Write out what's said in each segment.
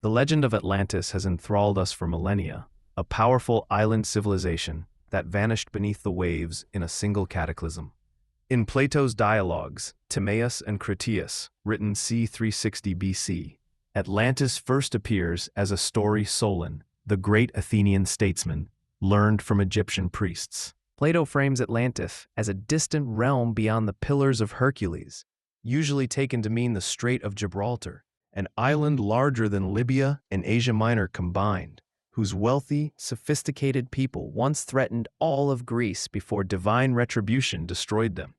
The legend of Atlantis has enthralled us for millennia, a powerful island civilization that vanished beneath the waves in a single cataclysm. In Plato's dialogues, Timaeus and Critias, written c. 360 BC, Atlantis first appears as a story Solon, the great Athenian statesman, learned from Egyptian priests. Plato frames Atlantis as a distant realm beyond the Pillars of Hercules, usually taken to mean the Strait of Gibraltar, an island larger than Libya and Asia Minor combined, whose wealthy, sophisticated people once threatened all of Greece before divine retribution destroyed them.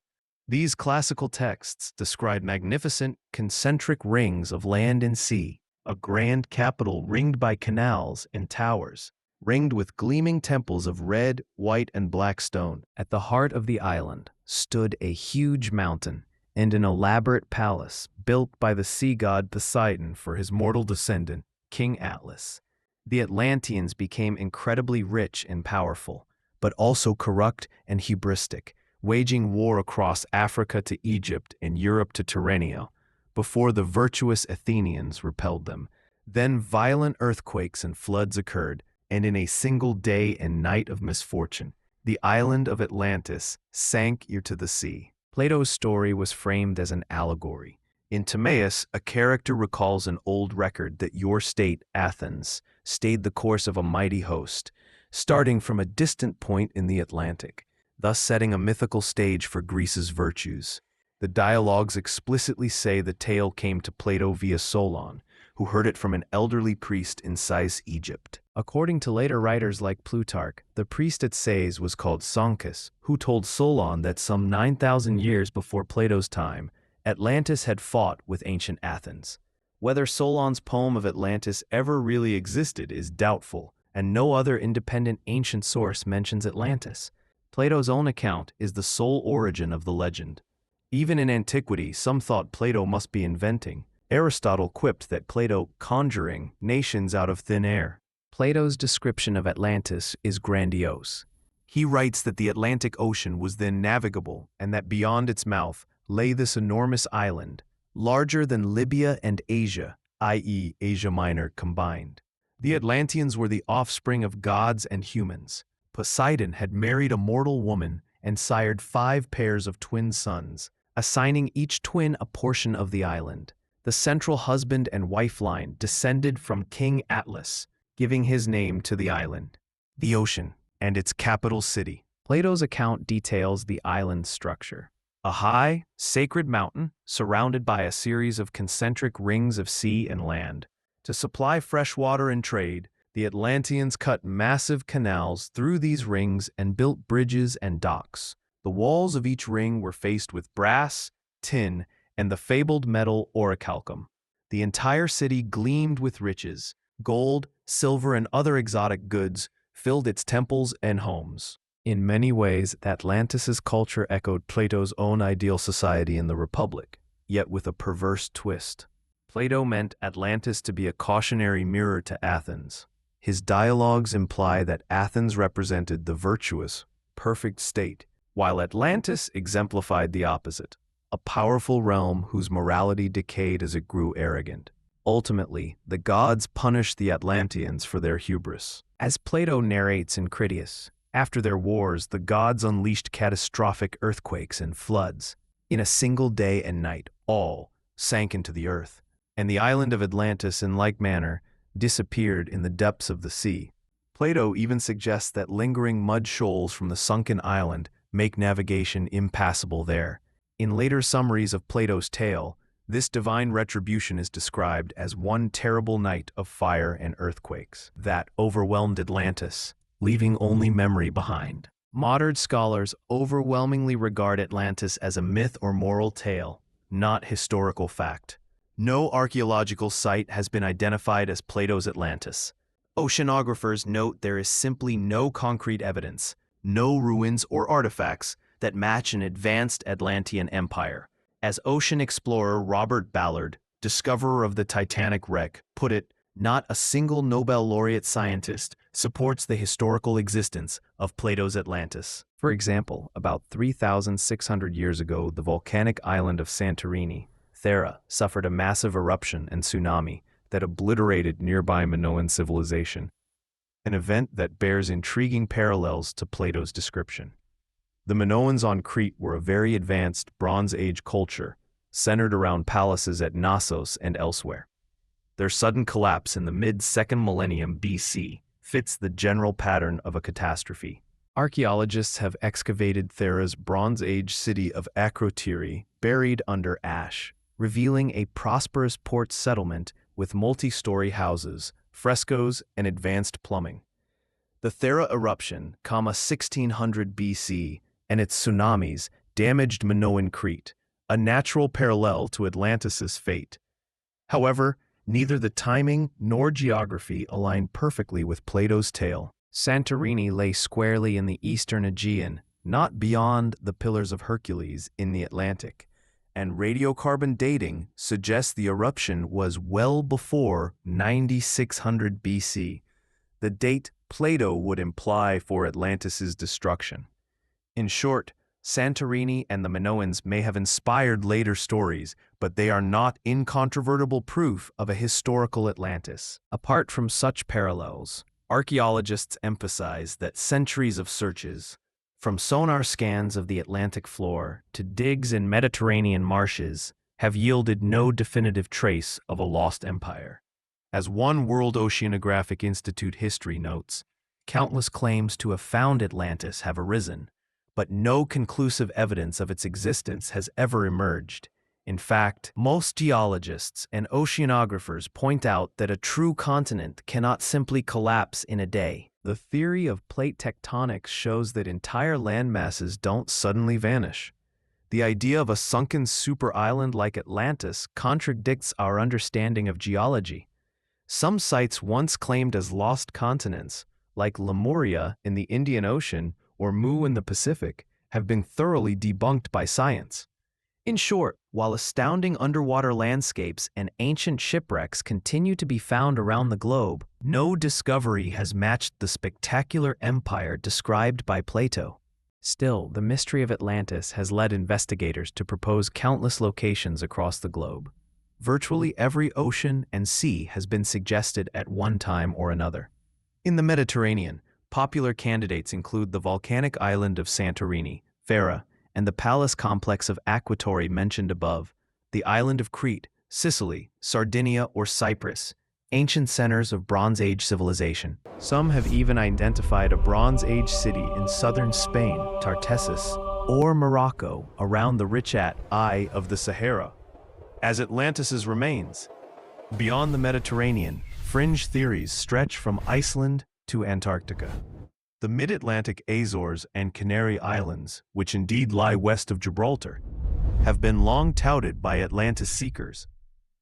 These classical texts describe magnificent, concentric rings of land and sea, a grand capital ringed by canals and towers, ringed with gleaming temples of red, white, and black stone. At the heart of the island stood a huge mountain and an elaborate palace built by the sea god Poseidon for his mortal descendant, King Atlas. The Atlanteans became incredibly rich and powerful, but also corrupt and hubristic, waging war across Africa to Egypt and Europe to Tyrrhenia, before the virtuous Athenians repelled them. Then violent earthquakes and floods occurred, and in a single day and night of misfortune, the island of Atlantis sank into the sea. Plato's story was framed as an allegory. In Timaeus, a character recalls an old record that your state, Athens, stayed the course of a mighty host, starting from a distant point in the Atlantic, thus setting a mythical stage for Greece's virtues. The dialogues explicitly say the tale came to Plato via Solon, who heard it from an elderly priest in Sais, Egypt. According to later writers like Plutarch, the priest at Sais was called Sancus, who told Solon that some 9,000 years before Plato's time, Atlantis had fought with ancient Athens. Whether Solon's poem of Atlantis ever really existed is doubtful, and no other independent ancient source mentions Atlantis. Plato's own account is the sole origin of the legend. Even in antiquity, some thought Plato must be inventing. Aristotle quipped that Plato conjuring nations out of thin air. Plato's description of Atlantis is grandiose. He writes that the Atlantic Ocean was then navigable and that beyond its mouth lay this enormous island, larger than Libya and Asia, i.e. Asia Minor combined. The Atlanteans were the offspring of gods and humans. Poseidon had married a mortal woman and sired 5 pairs of twin sons, assigning each twin a portion of the island. The central husband and wife line descended from King Atlas, giving his name to the island, the ocean, and its capital city. Plato's account details the island's structure. A high, sacred mountain surrounded by a series of concentric rings of sea and land. To supply fresh water and trade, the Atlanteans cut massive canals through these rings and built bridges and docks. The walls of each ring were faced with brass, tin, and the fabled metal orichalcum. The entire city gleamed with riches. Gold, silver, and other exotic goods filled its temples and homes. In many ways, Atlantis's culture echoed Plato's own ideal society in the Republic, yet with a perverse twist. Plato meant Atlantis to be a cautionary mirror to Athens. His dialogues imply that Athens represented the virtuous, perfect state, while Atlantis exemplified the opposite, a powerful realm whose morality decayed as it grew arrogant. Ultimately, the gods punished the Atlanteans for their hubris. As Plato narrates in Critias, after their wars, the gods unleashed catastrophic earthquakes and floods. In a single day and night, all sank into the earth, and the island of Atlantis, in like manner, disappeared in the depths of the sea. Plato even suggests that lingering mud shoals from the sunken island make navigation impassable there. In later summaries of Plato's tale, this divine retribution is described as one terrible night of fire and earthquakes that overwhelmed Atlantis, leaving only memory behind. Modern scholars overwhelmingly regard Atlantis as a myth or moral tale, not historical fact. No archaeological site has been identified as Plato's Atlantis. Oceanographers note there is simply no concrete evidence, no ruins or artifacts that match an advanced Atlantean empire. As ocean explorer Robert Ballard, discoverer of the Titanic wreck, put it, not a single Nobel laureate scientist supports the historical existence of Plato's Atlantis. For example, about 3,600 years ago, the volcanic island of Santorini, Thera, suffered a massive eruption and tsunami, that obliterated nearby Minoan civilization, an event that bears intriguing parallels to Plato's description. The Minoans on Crete were a very advanced Bronze Age culture, centered around palaces at Knossos and elsewhere. Their sudden collapse in the mid-2nd millennium BC fits the general pattern of a catastrophe. Archaeologists have excavated Thera's Bronze Age city of Akrotiri buried under ash, revealing a prosperous port settlement with multi-story houses, frescoes, and advanced plumbing. The Thera eruption, 1600 BC, and its tsunamis damaged Minoan Crete, a natural parallel to Atlantis' fate. However, neither the timing nor geography align perfectly with Plato's tale. Santorini lay squarely in the eastern Aegean, not beyond the Pillars of Hercules in the Atlantic, and radiocarbon dating suggests the eruption was well before 9600 BC, the date Plato would imply for Atlantis' destruction. In short, Santorini and the Minoans may have inspired later stories, but they are not incontrovertible proof of a historical Atlantis. Apart from such parallels, archaeologists emphasize that centuries of searches, from sonar scans of the Atlantic floor to digs in Mediterranean marshes, have yielded no definitive trace of a lost empire. As One World Oceanographic Institute history notes, countless claims to have found Atlantis have arisen, but no conclusive evidence of its existence has ever emerged. In fact, most geologists and oceanographers point out that a true continent cannot simply collapse in a day. The theory of plate tectonics shows that entire landmasses don't suddenly vanish. The idea of a sunken super-island like Atlantis contradicts our understanding of geology. Some sites once claimed as lost continents, like Lemuria in the Indian Ocean or Mu in the Pacific, have been thoroughly debunked by science. In short, while astounding underwater landscapes and ancient shipwrecks continue to be found around the globe, no discovery has matched the spectacular empire described by Plato. Still, the mystery of Atlantis has led investigators to propose countless locations across the globe. Virtually every ocean and sea has been suggested at one time or another. In the Mediterranean, popular candidates include the volcanic island of Santorini, Thera, and the palace complex of Akrotiri mentioned above, the island of Crete, Sicily, Sardinia, or Cyprus, ancient centers of Bronze Age civilization. Some have even identified a Bronze Age city in southern Spain, Tartessus, or Morocco, around the rich eye of the Sahara, as Atlantis' remains. Beyond the Mediterranean, fringe theories stretch from Iceland to Antarctica. The mid-Atlantic Azores and Canary Islands, which indeed lie west of Gibraltar, have been long touted by Atlantis seekers.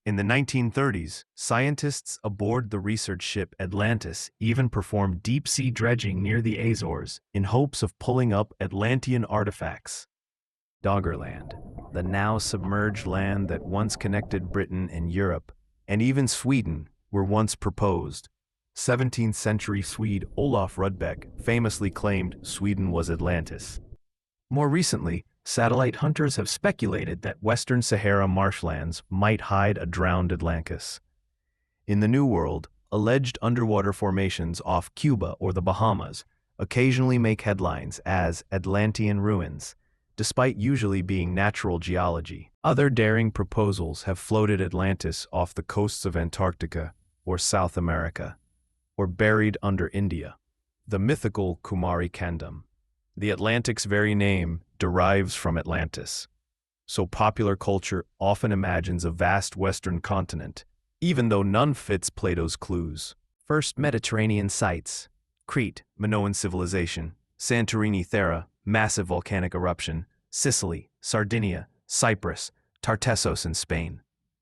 In the 1930s, scientists aboard the research ship Atlantis even performed deep-sea dredging near the Azores in hopes of pulling up Atlantean artifacts. Doggerland, the now submerged land that once connected Britain and Europe, and even Sweden, were once proposed. 17th century Swede Olof Rudbeck famously claimed Sweden was Atlantis. More recently, satellite hunters have speculated that Western Sahara marshlands might hide a drowned Atlantis. In the New World, alleged underwater formations off Cuba or the Bahamas occasionally make headlines as Atlantean ruins, despite usually being natural geology. Other daring proposals have floated Atlantis off the coasts of Antarctica or South America, or buried under India. The mythical Kumari Kandam. The Atlantic's very name derives from Atlantis, so popular culture often imagines a vast western continent, even though none fits Plato's clues. First Mediterranean sites: Crete, Minoan civilization; Santorini, Thera, massive volcanic eruption; Sicily, Sardinia, Cyprus, Tartessos in Spain.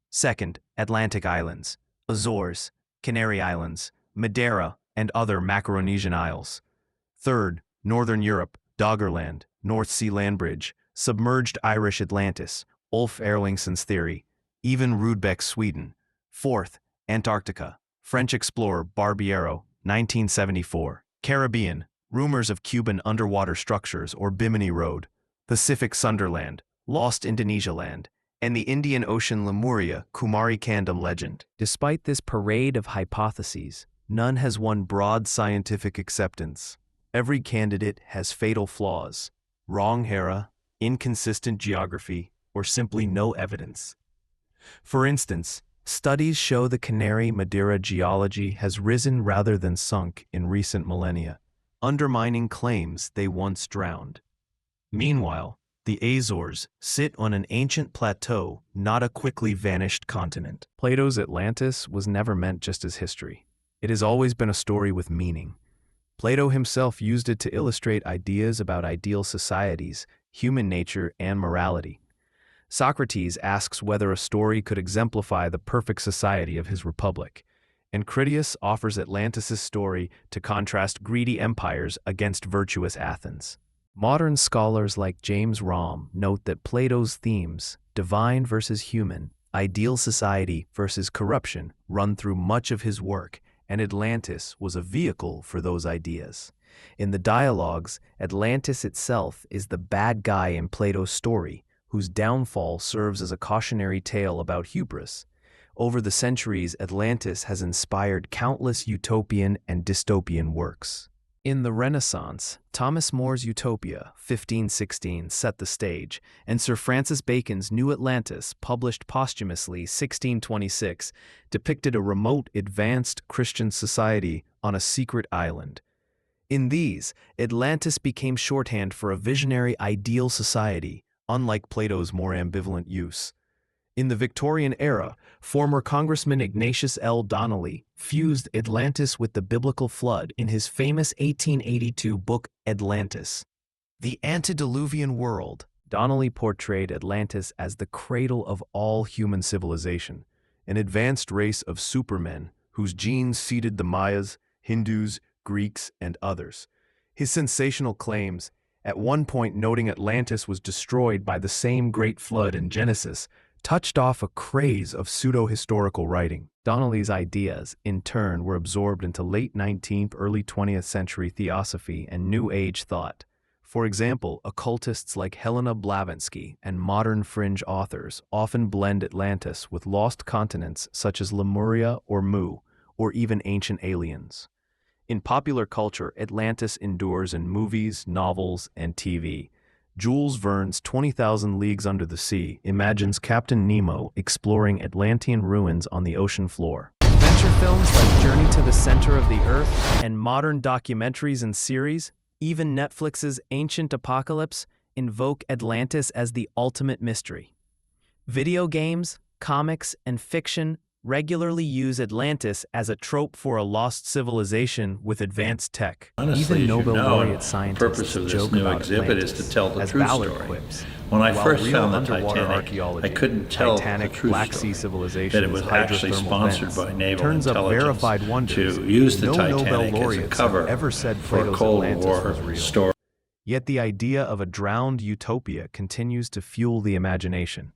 Second, Atlantic islands: Azores, Canary Islands, Madeira, and other Macaronesian isles. Third, Northern Europe, Doggerland, North Sea land bridge, submerged Irish Atlantis, Ulf Erlingson's theory, even Rudbeck, Sweden. Fourth, Antarctica, French explorer Barbiero, 1974. Caribbean, rumors of Cuban underwater structures or Bimini Road. Pacific Sunderland, lost Indonesia land, and the Indian Ocean Lemuria Kumari Kandam legend. Despite this parade of hypotheses, none has won broad scientific acceptance. Every candidate has fatal flaws, wrong era, inconsistent geography, or simply no evidence. For instance, studies show the Canary Madeira geology has risen rather than sunk in recent millennia, undermining claims they once drowned. Meanwhile, the Azores sit on an ancient plateau, not a quickly vanished continent. Plato's Atlantis was never meant just as history. It has always been a story with meaning. Plato himself used it to illustrate ideas about ideal societies, human nature, and morality. Socrates asks whether a story could exemplify the perfect society of his republic, and Critias offers Atlantis' story to contrast greedy empires against virtuous Athens. Modern scholars like James Romm note that Plato's themes, divine versus human, ideal society versus corruption, run through much of his work, and Atlantis was a vehicle for those ideas. In the dialogues, Atlantis itself is the bad guy in Plato's story, whose downfall serves as a cautionary tale about hubris. Over the centuries, Atlantis has inspired countless utopian and dystopian works. In the Renaissance, Thomas More's Utopia, 1516, set the stage, and Sir Francis Bacon's New Atlantis, published posthumously 1626, depicted a remote, advanced Christian society on a secret island. In these, Atlantis became shorthand for a visionary ideal society, unlike Plato's more ambivalent use. In the Victorian era, former Congressman Ignatius L. Donnelly fused Atlantis with the biblical flood in his famous 1882 book Atlantis. The Antediluvian World. Donnelly portrayed Atlantis as the cradle of all human civilization, an advanced race of supermen whose genes seeded the Mayas, Hindus, Greeks, and others. His sensational claims, at one point noting Atlantis was destroyed by the same great flood in Genesis, touched off a craze of pseudo-historical writing. Donnelly's ideas, in turn, were absorbed into late 19th, early 20th century theosophy and New Age thought. For example, occultists like Helena Blavatsky and modern fringe authors often blend Atlantis with lost continents such as Lemuria or Mu, or even ancient aliens. In popular culture, Atlantis endures in movies, novels, and TV. Jules Verne's 20,000 Leagues Under the Sea imagines Captain Nemo exploring Atlantean ruins on the ocean floor. Adventure films like Journey to the Center of the Earth and modern documentaries and series, even Netflix's Ancient Apocalypse, invoke Atlantis as the ultimate mystery. Video games, comics, and fiction regularly use Atlantis as a trope for a lost civilization with advanced tech. Honestly, Even Nobel laureate the scientists purpose of this joke new about exhibit is Atlantis to tell the as true ballad story. quips. When I While first real found the underwater Titanic, archaeology, I couldn't tell Titanic the true Black story. Sea civilization's That it was actually hydrothermal sponsored vents by naval turns up intelligence verified wonders. to use the No Nobel Titanic as a laureates cover have ever said for a Plato's Cold Atlantis War was real. story. Yet the idea of a drowned utopia continues to fuel the imagination.